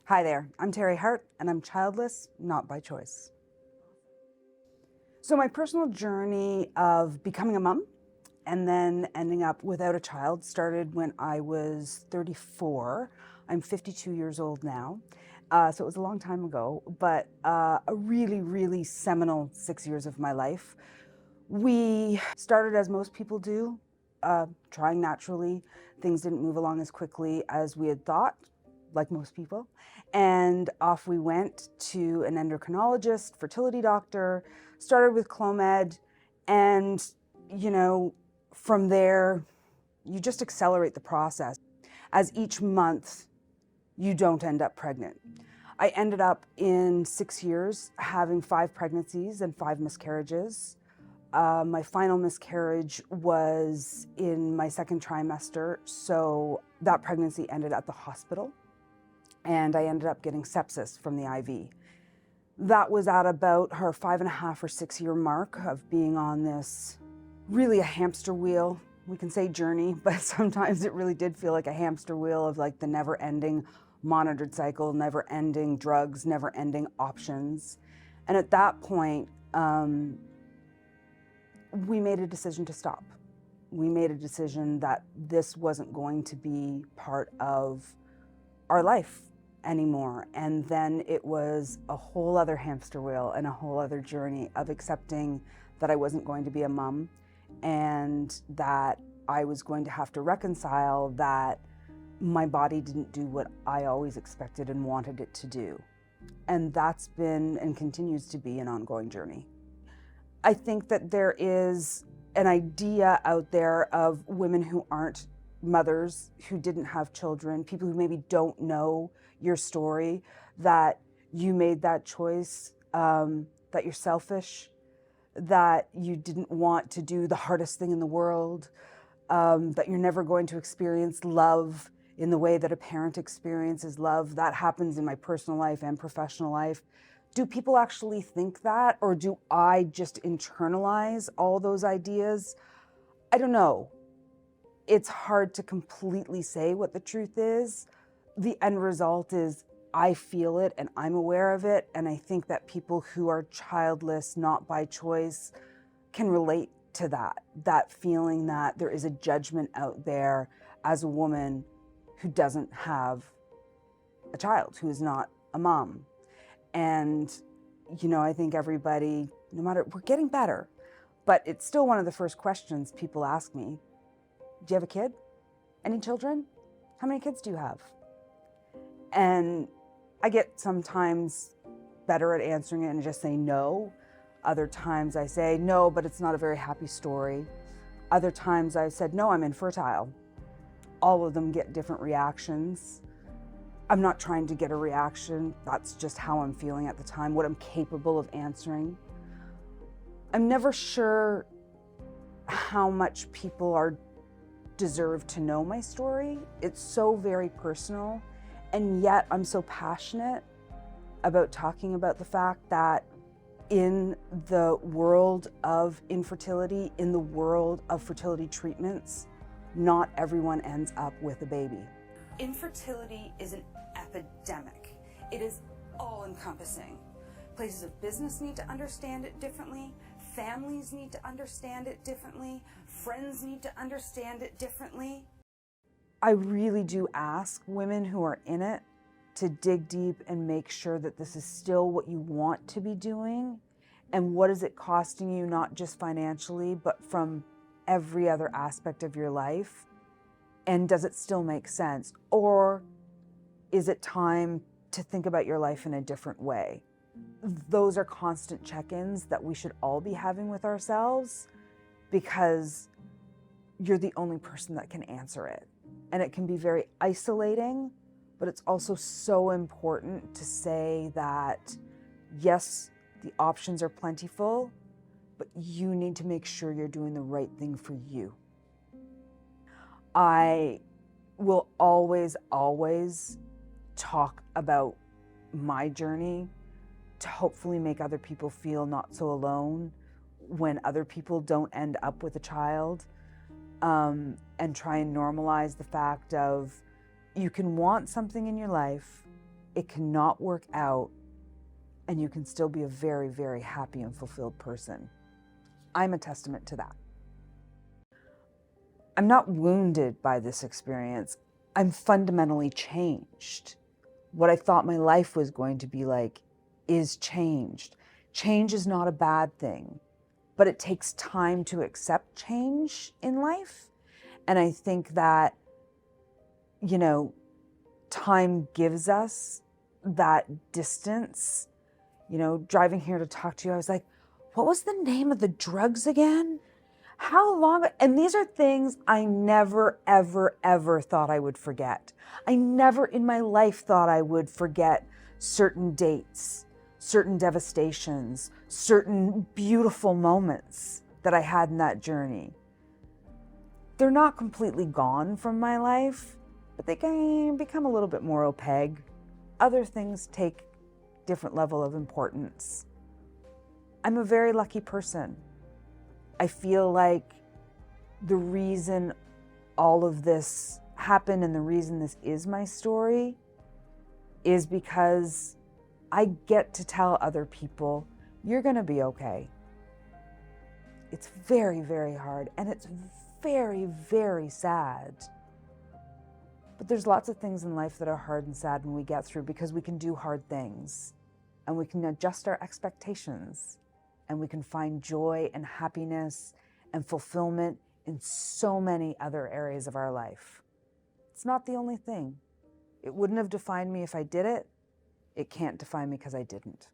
Hi there, I'm Teri Hart, and I'm childless, not by choice. So my personal journey of becoming a mom and then ending up without a child started when I was 34. I'm 52 years old now, so it was a long time ago, but a really, really seminal 6 years of my life. We started as most people do, trying naturally. Things didn't move along as quickly as we had thought, like most people. And off we went to an endocrinologist, fertility doctor, started with Clomid, and, from there, you just accelerate the process. As each month, you don't end up pregnant. I ended up in 6 years having 5 pregnancies and 5 miscarriages. My final miscarriage was in my second trimester, so that pregnancy ended at the hospital, and I ended up getting sepsis from the IV. That was at about her 5.5 or 6 year mark of being on this really a hamster wheel. We can say journey, but sometimes it really did feel like a hamster wheel of like the never ending monitored cycle, never ending drugs, never ending options. And at that point, we made a decision to stop. We made a decision that this wasn't going to be part of our life anymore. And then it was a whole other hamster wheel and a whole other journey of accepting that I wasn't going to be a mom and that I was going to have to reconcile that my body didn't do what I always expected and wanted it to do. And that's been and continues to be an ongoing journey. I think that there is an idea out there of women who aren't mothers, who didn't have children, people who maybe don't know your story, that you made that choice, that you're selfish, that you didn't want to do the hardest thing in the world, that you're never going to experience love in the way that a parent experiences love. That happens in my personal life and professional life. Do people actually think that, or do I just internalize all those ideas? I don't know. It's hard to completely say what the truth is. The end result is I feel it and I'm aware of it. And I think that people who are childless, not by choice, can relate to that feeling that there is a judgment out there as a woman who doesn't have a child, who is not a mom. And, I think everybody, no matter, we're getting better, but it's still one of the first questions people ask me. Do you have a kid? Any children? How many kids do you have? And I get sometimes better at answering it and just say no. Other times I say no, but it's not a very happy story. Other times I've said, no, I'm infertile. All of them get different reactions. I'm not trying to get a reaction. That's just how I'm feeling at the time, what I'm capable of answering. I'm never sure how much people deserve to know my story. It's so very personal, and yet I'm so passionate about talking about the fact that in the world of infertility, in the world of fertility treatments, not everyone ends up with a baby. Infertility is an epidemic. It is all-encompassing. Places of business need to understand it differently. Families need to understand it differently. Friends need to understand it differently. I really do ask women who are in it to dig deep and make sure that this is still what you want to be doing, and what is it costing you, not just financially, but from every other aspect of your life. And does it still make sense? Or is it time to think about your life in a different way? Those are constant check-ins that we should all be having with ourselves, because you're the only person that can answer it. And it can be very isolating, but it's also so important to say that, yes, the options are plentiful, but you need to make sure you're doing the right thing for you. I will always talk about my journey to hopefully make other people feel not so alone when other people don't end up with a child, and try and normalize the fact of you can want something in your life, it cannot work out and you can still be a very, very happy and fulfilled person. I'm a testament to that. I'm not wounded by this experience. I'm fundamentally changed. What I thought my life was going to be like is changed. Change is not a bad thing, but it takes time to accept change in life. And I think that, time gives us that distance. Driving here to talk to you, I was like, what was the name of the drugs again? How long? And these are things I never, ever, ever thought I would forget. I never in my life thought I would forget certain dates, certain devastations, certain beautiful moments that I had in that journey. They're not completely gone from my life, but they can become a little bit more opaque. Other things take different level of importance. I'm a very lucky person. I feel like the reason all of this happened and the reason this is my story is because I get to tell other people, you're gonna be okay. It's very, very hard and it's very, very sad. But there's lots of things in life that are hard and sad when we get through because we can do hard things and we can adjust our expectations and we can find joy and happiness and fulfillment in so many other areas of our life. It's not the only thing. It wouldn't have defined me if I did it. It can't define me because I didn't.